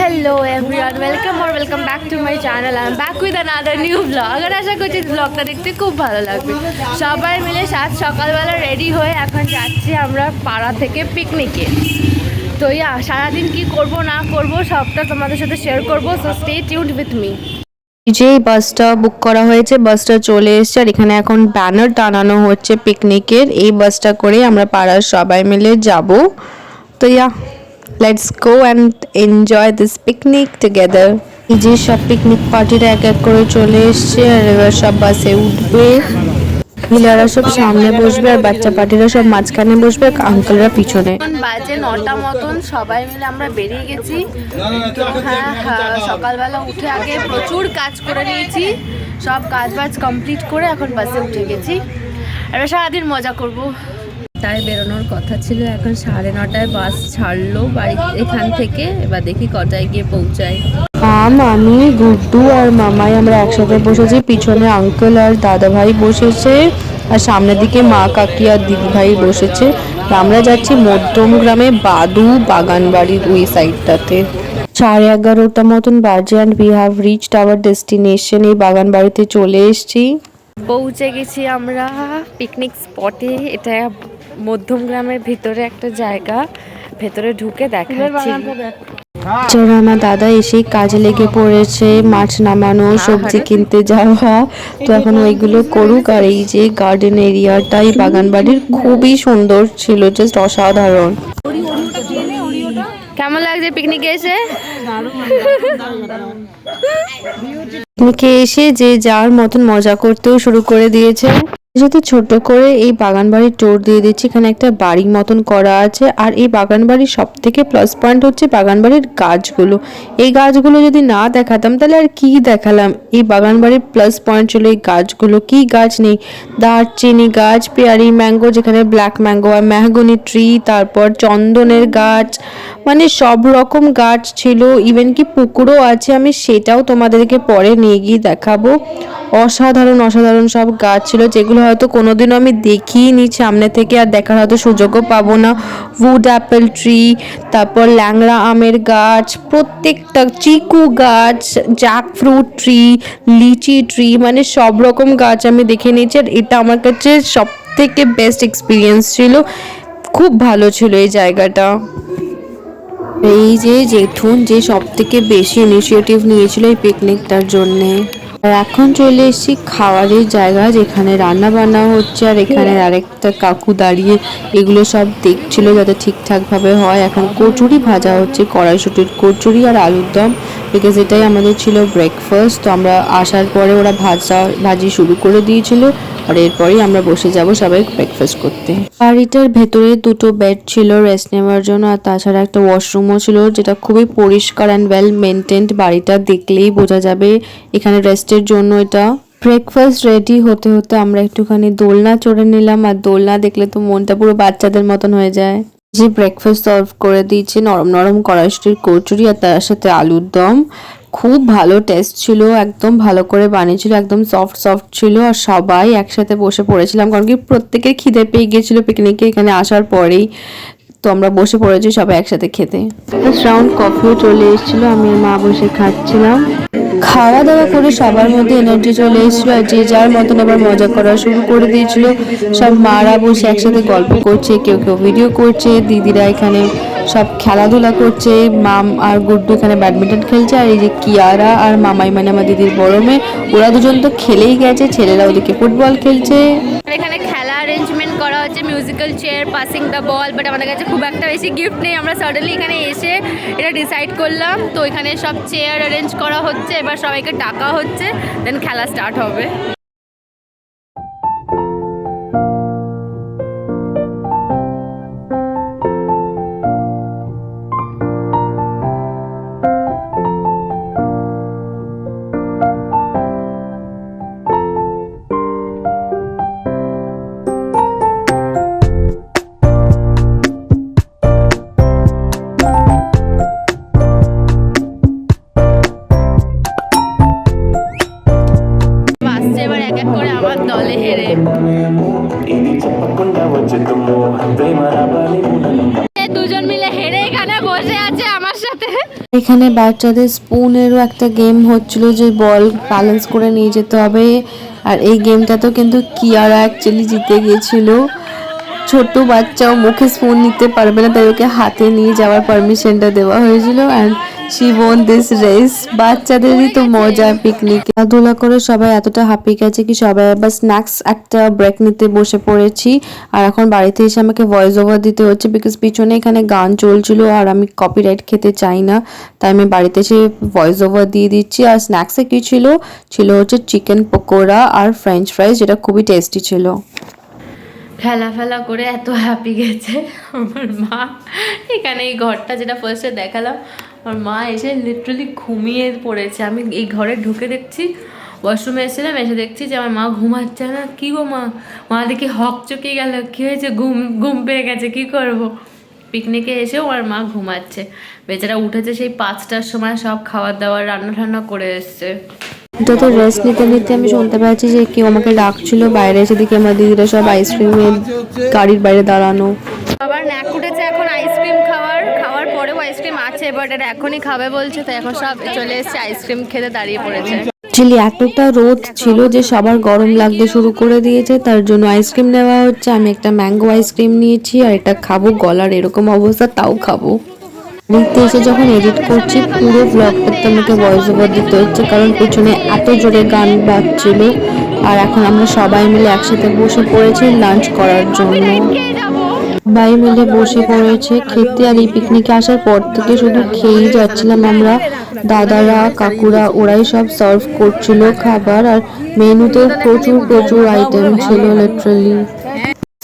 Hello everyone welcome back to my channel I am back with another new blog আর আশা করছি ব্লগটা দেখতে খুব ভালো লাগবে। সবাই মিলে সকালবেলা রেডি হয়ে এখন যাচ্ছি আমরা পাড়া থেকে পিকনিকে। তো সারাদিন কি করব না করব সবটা তোমাদের সাথে শেয়ার করব, so stay tuned with me. যে বাসটা বুক করা হয়েছে, বাসটা চলে এসেছে আর এখানে এখন ব্যানার টানানো হচ্ছে পিকনিকের। এই বাসটা করে আমরা পাড়ার সবাই মিলে যাব। তো let's go and enjoy this picnic together. এই যে সব পিকনিক পার্টিরা এক এক করে চলে এসছে আর এবার সব বাসে উঠবে। মহিলারা সব সামনে বসবে আর বাচ্চা পার্টিরা সব মাঝখানে বসবে, আঙ্কেলরা পিছনে। বাজে 9টা মতন, সবাই মিলে আমরা বেরিয়ে গেছি। তো হ্যাঁ সকালবেলা উঠে আগে প্রচুর কাজ করে নিয়েছি, সব কাজ বাজ কমপ্লিট করে এখন বাসে উঠে গেছি। এবার সারাদিন মজা করবো। তাই বেরোনোর কথা ছিল, এখন 9:30 বাস ছাড়লো বাড়ি এখান থেকে। এবার দেখি কটায় গিয়ে পৌঁছায়। আমি গুড্ডু আর মামাই আমরা একসাথে বসেছি, পিছনে আঙ্কেল আর দাদা ভাই বসেছে আর সামনের দিকে মা কাকি আর দিদি ভাই বসেছে। আমরা যাচ্ছি মধ্যম গ্রামে বাদু বাগান বাড়ির ওই সাইডটাতে। 11:30 মতন বাজে and we have reached hour destination. এই বাগান বাড়িতে চলে এসেছি, পৌঁছে গেছি আমরা পিকনিক স্পটে। এটা মধ্যম গ্রামের ভিতরে একটা জায়গা, ভেতরে ঢুকে দেখাচ্ছি। আমার দাদা এসেই কাজে লেগে পড়েছে, মাছ নামানো, সবজি কিনতে যাওয়া। তো এখন ওইগুলো করুক। আর এই যে গার্ডেন এরিয়াটাই বাগান বাড়ির খুবই সুন্দর ছিল, জাস্ট অসাধারণ। কেমন লাগছে পিকনিকে এসে? পিকনিকে এসে যে যার মতন মজা করতেও শুরু করে দিয়েছে। যদি ছোট করে এই বাগান বাড়ির টোর দিয়ে দিচ্ছি। এখানে একটা বাড়ির মতন করা আছে আর এই বাগান বাড়ির সব থেকে প্লাস পয়েন্ট হচ্ছে বাগান বাড়ির গাছগুলো। এই গাছগুলো যদি না দেখাতাম তাহলে আর কি দেখালাম। এই বাগান বাড়ির প্লাস পয়েন্ট ছিল এই গাছগুলো। কি গাছ নেই, দারচিনি গাছ, পেয়ারি ম্যাঙ্গো যেখানে ব্ল্যাক ম্যাঙ্গো আর মেহগনি ট্রি, তারপর চন্দনের গাছ, মানে সব রকম গাছ ছিল। ইভেন কি পুকুরও আছে, আমি সেটাও তোমাদেরকে পরে নিয়ে গিয়ে দেখাবো। অসাধারণ অসাধারণ সব গাছ ছিল, যেগুলো হয়তো কোনোদিনও আমি দেখিনি সামনে থেকে, আর দেখার হয়তো সুযোগও পাবো না। উড অ্যাপেল ট্রি, তারপর ল্যাংড়া আমের গাছ, প্রত্যেকটা চিকু গাছ, জ্যাক ফ্রুট ট্রি, লিচি ট্রি, মানে সব রকম গাছ আমি দেখে নিয়েছি। আর এটা আমার কাছে সব থেকে বেস্ট এক্সপিরিয়েন্স ছিল, খুব ভালো ছিল এই জায়গাটা। এই যে জেঠুন যে সব থেকে বেশি ইনিশিয়েটিভ নিয়েছিল এই পিকনিকটার জন্যে। আর এখন চলে এসেছি খাওয়ারের জায়গা, যেখানে রান্না বান্না হচ্ছে আর এখানে আরেকটা কাকু দাঁড়িয়ে এগুলো সব দেখছিল যাতে ঠিকঠাকভাবে হয়। এখন কচুরি ভাজা হচ্ছে, কড়াইশুটির কচুরি আর আলুর দম, বিকজ এটাই আমাদের ছিল ব্রেকফাস্ট। তো আমরা আসার পরে ওরা ভাজি শুরু করে দিয়েছিল আর এরপরেই আমরা বসে যাব সবাই ব্রেকফাস্ট করতে। বাড়িটার ভেতরে 2টো বেড ছিল রেস্ট নেওয়ার জন্য, আর তাছাড়া একটা ওয়াশরুমও ছিল, যেটা খুবই পরিষ্কার অ্যান্ড ওয়েল মেনটেন্ড। বাড়িটা দেখলেই বোঝা যাবে এখানে রেস্টের জন্য এটা। ব্রেকফাস্ট রেডি হতে হতে আমরা একটুখানি দোলনা চড়ে নিলাম, আর দোলনা দেখলে তো মনটা পুরো বাচ্চাদের মতন হয়ে যায়। যে ব্রেকফাস্ট সার্ভ করে দিয়েছে নরম নরম কড়াইশুটির কচুরি আর তার সাথে আলুর দম, খুব ভালো টেস্ট ছিল, একদম ভালো করে বানিয়েছিল, একদম সফট সফট ছিল। আর সবাই একসাথে বসে পড়েছিলাম, কারণ কি প্রত্যেকের খিদে পেয়ে গিয়েছিল পিকনিকে এখানে আসার পরেই। তো আমরা বসে পড়েছি সবাই একসাথে খেতে। ফার্স্ট রাউন্ড কফিও চলে এসেছিল, আমি আর মা বসে খাচ্ছিলাম। খাওয়া দাওয়া করে সবার মধ্যে এনার্জি চলে এসেছিল আর যে যার মতন আবার মজা করা শুরু করে দিয়েছিল। সব মারা বসে একসাথে গল্প করছে, কেউ কেউ ভিডিও করছে, দিদিরা এখানে সব খেলাধুলা করছে, মাম আর গুড্ডু এখানে ব্যাডমিন্টন খেলছে, আর এই যে কিয়ারা আর মামাই মানে আমার দিদির বড় মেয়ে, ওরা দুজন তো খেলেই গেছে, ছেলেরা ওদিকে ফুটবল খেলছে। এখানে খেলা অ্যারেঞ্জমেন্ট করা হচ্ছে, musical chair, passing the ball, but আমাদের কাছে খুব একটা বেশি গিফট নেই। আমরা সাডেনলি এখানে এসে এটা ডিসাইড করলাম। তো এখানে সব চেয়ার অ্যারেঞ্জ করা হচ্ছে, এবার সবাইকে ডাকা হচ্ছে, দেন খেলা স্টার্ট হবে। দুজন মিলে হেরে এখানে বসে আছে আমার সাথে। এখানে বাচ্চাদের স্পুনেরও একটা গেম হচ্ছিল যে বল ব্যালেন্স করে নিয়ে যেতে হবে, আর এই গেমটাতেও কিন্তু কিয়ারা অ্যাকচুয়ালি জিতে গিয়েছিল। ছোট বাচ্চাও মুখে স্পুন নিতে পারবে না, তাই ওকে হাতে নিয়ে যাওয়ার পারমিশনটা দেওয়া হয়েছিল and she won this race. বাচ্চাদেরই তো মজা পিকনিক, খেলাধুলা করে সবাই এতটা হ্যাপি গেছে কি সবাই আবার স্ন্যাক্স একটা ব্রেক নিতে বসে পড়েছি। আর এখন বাড়িতে এসে আমাকে ভয়েস ওভার দিতে হচ্ছে বিকজ পিছনে এখানে গান চলছিল আর আমি কপিরাইট খেতে চাই না, তাই আমি বাড়িতে এসে ভয়েস ওভার দিয়ে দিচ্ছি। আর স্ন্যাক্সে কি ছিল হচ্ছে চিকেন পকোড়া আর ফ্রেঞ্চ ফ্রাইজ, যেটা খুবই টেস্টি ছিল। খেলা করে এত হ্যাপি গেছে আমার মা। এখানে এই ঘরটা যেটা ফার্স্টে দেখালাম, আমার মা এসে লিটারালি ঘুমিয়ে পড়েছে। আমি এই ঘরে ঢুকে দেখছি, ওয়াশরুমে এসেছিলাম, এসে দেখছি যে আমার মা ঘুমাচ্ছে না। কী গো মা দেখি হক চকিয়ে গেল, কী হয়েছে? ঘুম পেয়ে গেছে, কী করবো? পিকনিকে এসেও আমার মা ঘুমাচ্ছে। বেচারা উঠেছে সেই 5টার সময়, সব খাবার দাবার রান্না ঠান্না করে এসছে। যত রেস্ট নিতে নিতে আমি শুনতে পাচ্ছি যে কেউ আমাকে ডাকছিল বাইরে, এসে দেখি আমার দিদিরা সব আইসক্রিমের গাড়ির বাইরে দাঁড়ানো। আবার ন্যাক উঠেছে এখন আইসক্রিম খাওয়ার পরেও আইসক্রিম আছে, বাট এটা এখনই খাবে বলছে, তাই এখন সব চলে এসছে আইসক্রিম খেতে দাঁড়িয়ে পড়েছে। অ্যাকচুয়ালি এতটা রোদ ছিল যে সবার গরম লাগতে শুরু করে দিয়েছে, তার জন্য আইসক্রিম নেওয়া হচ্ছে। আমি একটা ম্যাঙ্গো আইসক্রিম নিয়েছি আর এটা খাবো, গলার এরকম অবস্থা তাও খাবো। বাড়িতে এসে যখন এডিট করছি পুরো ব্লগটাতে আমাকে ভয়েস ওভার দিতে হচ্ছে, কারণ পেছনে এত জোরে গান বাজছিল। আর এখন আমরা সবাই মিলে একসাথে বসে পড়েছি লাঞ্চ করার জন্য। সবাই মিলে বসে পড়েছে খেতে, আর এই পিকনিকে আসার পর থেকে শুধু খেয়েই যাচ্ছিলাম আমরা। দাদারা কাকুরা ওরাই সব সার্ভ করছিল খাবার, আর মেনুতে প্রচুর আইটেম ছিল লিটারালি।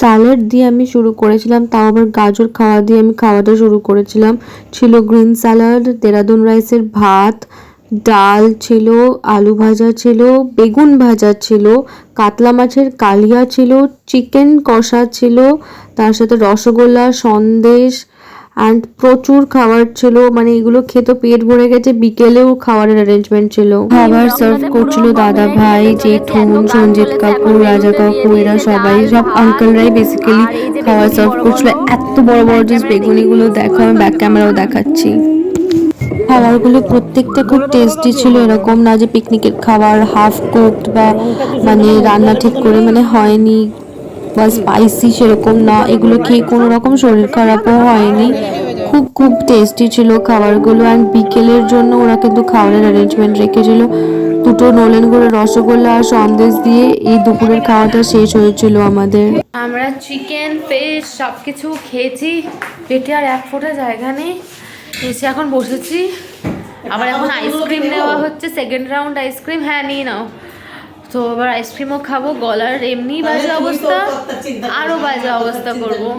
স্যালাড দিয়ে আমি শুরু করেছিলাম, তাও আবার গাজর খাওয়া দিয়ে আমি খাওয়াটা শুরু করেছিলাম। ছিল গ্রিন স্যালাড, দেরাদুন রাইসের ভাত, ডাল ছিল, আলু ভাজা ছিল, বেগুন ভাজা ছিল, কাতলা মাছের কালিয়া ছিল, চিকেন কষা ছিল, তার সাথে রসগোল্লা, সন্দেশ অ্যান্ড প্রচুর খাবার ছিল। মানে এগুলো খেতে পেট ভরে গেছে। বিকেলেও খাবারের অ্যারেঞ্জমেন্ট ছিল, খাবার সার্ভ করছিল দাদা ভাই, জেঠুন, সঞ্জিত কাকু, রাজা কাকু, এরা সব আঙ্কেলরাই বেসিক্যালি খাবার সার্ভ করছিল। এত বড় জাস্ট বেগুনিগুলো দেখো, আমি ব্যাক ক্যামেরাও দেখাচ্ছি। খাবারগুলো প্রত্যেকটা খুব টেস্টি ছিল, এরকম না যে পিকনিকের খাবার হাফ কুকড বা মানে রান্না ঠিক করে হয়নি বা স্পাইসি, সেরকম না। এগুলো খেয়ে কোনো রকম শরীর খারাপও হয়নি, খুব টেস্টি ছিল খাবারগুলো। অ্যান্ড বিকেলের জন্য ওরা কিন্তু খাবারের অ্যারেঞ্জমেন্ট রেখেছিল, দুটো নলেন গুঁড়ো রসগোল্লা আর সন্দেশ দিয়ে এই দুপুরের খাওয়াটা শেষ হয়েছিল আমাদের। আমরা চিকেন ফিশ সব কিছু খেয়েছি, পেটে আর এক ফোঁটা জায়গা নেই। এসে এখন বসেছি, আবার এখন আইসক্রিম নেওয়া হচ্ছে, সেকেন্ড রাউন্ড আইসক্রিম। হ্যাঁ নিয়ে নাও। তো আবার আইসক্রিমও খাবো, গলার এমনি বাজে অবস্থা, আরও বাজে অবস্থা করবো।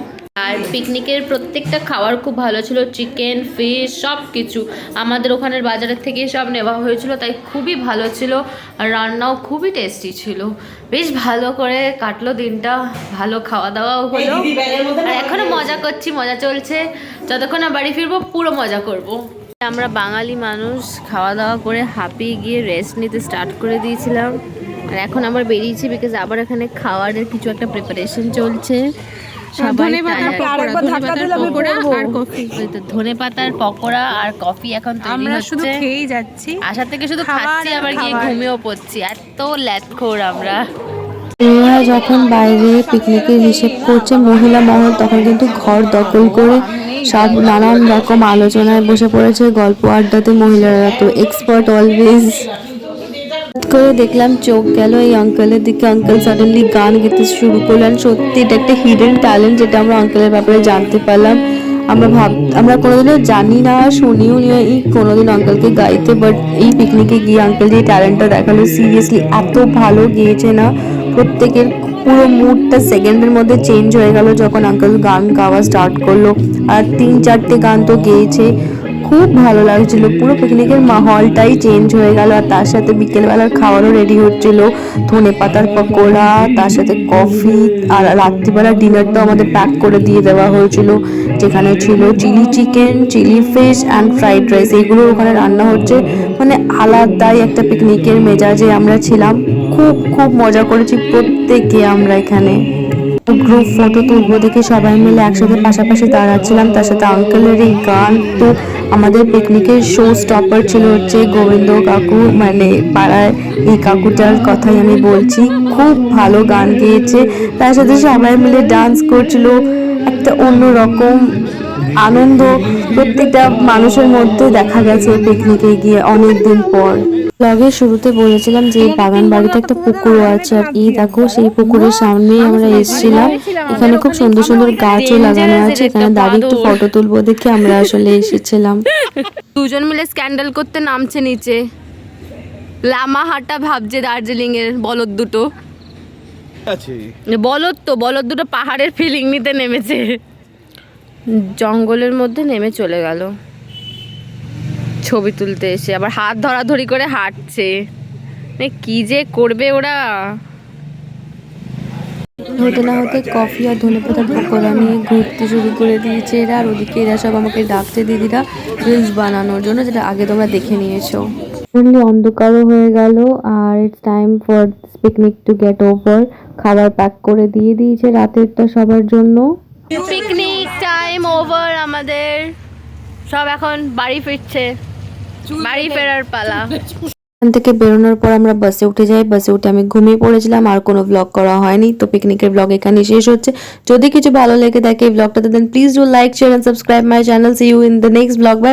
আর পিকনিকের প্রত্যেকটা খাবার খুব ভালো ছিল, চিকেন ফিশ সব কিছু আমাদের ওখানের বাজারের থেকে সব নেওয়া হয়েছিল, তাই খুবই ভালো ছিল। আর রান্নাও খুবই টেস্টি ছিল, বেশ ভালো করে কাটলো দিনটা, ভালো খাওয়া দাওয়াও হলো। আর এখনও মজা করছি, মজা চলছে, যতক্ষণ না বাড়ি ফিরবো পুরো মজা করব। আমরা বাঙালি মানুষ খাওয়া দাওয়া করে হাঁপিয়ে গিয়ে রেস্ট নিতে স্টার্ট করে দিয়েছিলাম, আর এখন আবার বেরিয়েছি বিকজ আবার এখানে খাওয়ারের কিছু একটা প্রিপারেশন চলছে। ধনেপাতার পকোড়া আর কফি এখন আমরা শুধু খেয়েই যাচ্ছি, আশা থেকে শুধু খাচ্ছি, আবার গিয়ে ঘুমিয়েও পড়ছি, এত ল্যাথখোর আমরা। মেয়েরা যখন বাইরে পিকনিকের হিসেব করছে মহিলা মহল, তখন কিন্তু ঘর দখল করে সব নানান রকম আলোচনায় বসে পড়েছে, গল্প আড্ডাতে। মহিলারা তো এক্সপার্ট অলওয়েজ। করে দেখলাম, চোখ গেল এই আঙ্কেলের দিকে। আঙ্কেল সাডেনলি গান গেতে শুরু করলেন। সত্যি এটা একটা হিডেন ট্যালেন্ট, যেটা আমরা আঙ্কেলের ব্যাপারে জানতে পারলাম। আমরা কোনোদিনও জানি না, শুনিও নি কোনোদিন আঙ্কেলকে গাইতে, বাট এই পিকনিকে গিয়ে আঙ্কেল যে ট্যালেন্টটা দেখালো, সিরিয়াসলি এত ভালো গিয়েছে না। প্রত্যেকের পুরো মুডটা সেকেন্ডের মধ্যে চেঞ্জ হয়ে গেল যখন আঙ্কেল গান গাওয়া স্টার্ট করলো। আর 3-4টে গান তো গেয়েছে, খুব ভালো লাগছিল। পুরো পিকনিকের মাহলটাই চেঞ্জ হয়ে গেল। আর তার সাথে বিকেলবেলার খাবারও রেডি হচ্ছিল, ধনে পাতার পকোড়া, তার সাথে কফি। আর রাত্রিবেলা ডিনারটাও আমাদের প্যাক করে দিয়ে দেওয়া হয়েছিল, যেখানে ছিল chilli chicken, chilli fish and fried rice. এগুলো ওখানে রান্না হচ্ছে, মানে আলাদাই একটা পিকনিকের মেজাজে আমরা ছিলাম। খুব মজা করেছি প্রত্যেকে আমরা এখানে। গ্রুপ ফটো তুলবো দেখে সবাই মিলে একসাথে পাশাপাশি দাঁড়াচ্ছিলাম। তার সাথে আঙ্কেলের এই গান, তো আমাদের পিকনিকের শো স্টপার ছিল হচ্ছে গোবিন্দ কাকু, মানে পাড়ায় এই কাকুটার কথাই আমি বলছি। খুব ভালো গান গেয়েছে, তার সাথে সবাই মিলে ডান্স করছিল। একটা অন্যরকম আনন্দ প্রত্যেকটা মানুষের মধ্যে দেখা গেছে পিকনিকে গিয়ে অনেক দিন পর। ব্লগের শুরুতে বলেছিলাম যে বাগান বাড়িতে একটা পুকুরও আছে, আর এই দেখো সেই পুকুরের সামনেই আমরা এসেছিলাম। এখানে খুব সুন্দর সুন্দর গাছও লাগানো আছে, এখানে দাঁড়িয়ে একটু ফটো তুলবো দেখে আমরা আসলে এসেছিলাম। দুজন মিলে স্ক্যান্ডাল করতে নামছে নিচে, লামাহাটা ভাবছে দার্জিলিং এর বলদ দুটো। বলদ দুটো পাহাড়ের ফিলিং নিতে নেমেছে, জঙ্গলের মধ্যে নেমে চলে গেল ছবি তুলতে এসে, আবার হাত ধরাধরি করে হাঁটছে। কি যে করবে ওরা। হতে না হতে কফি আর ধনেপাতার পকোড়া নিয়ে ঘুরতে শুরু করে দিয়েছে এরা, আর ওদিকে এরা সব আমাকে ডাকছে দিদিরা রিলস বানানোর জন্য, যেটা আগে তোমরা দেখে নিয়েছো। অন্ধকারও হয়ে গেল আর it's time for picnic to get over. খাবার প্যাক করে দিয়ে দিয়েছে রাতেরটা সবার জন্য। পিকনিক টাইম ওভার আমাদের, সব এখন বাড়ি ফিরছে, বাড়ি ফেরার পালা। এখান থেকে বেরোনোর পর আমরা বাসে উঠে যাই। বাসে উঠে আমি ঘুমিয়ে পড়েছিলাম, আর কোনো ব্লগ করা হয়নি। তো পিকনিকের ব্লগ এখানে শেষ হচ্ছে। যদি কিছু ভালো লেগে থাকে এই ব্লগটাতে, then please do like, share and subscribe my channel. See you in the next blog. By.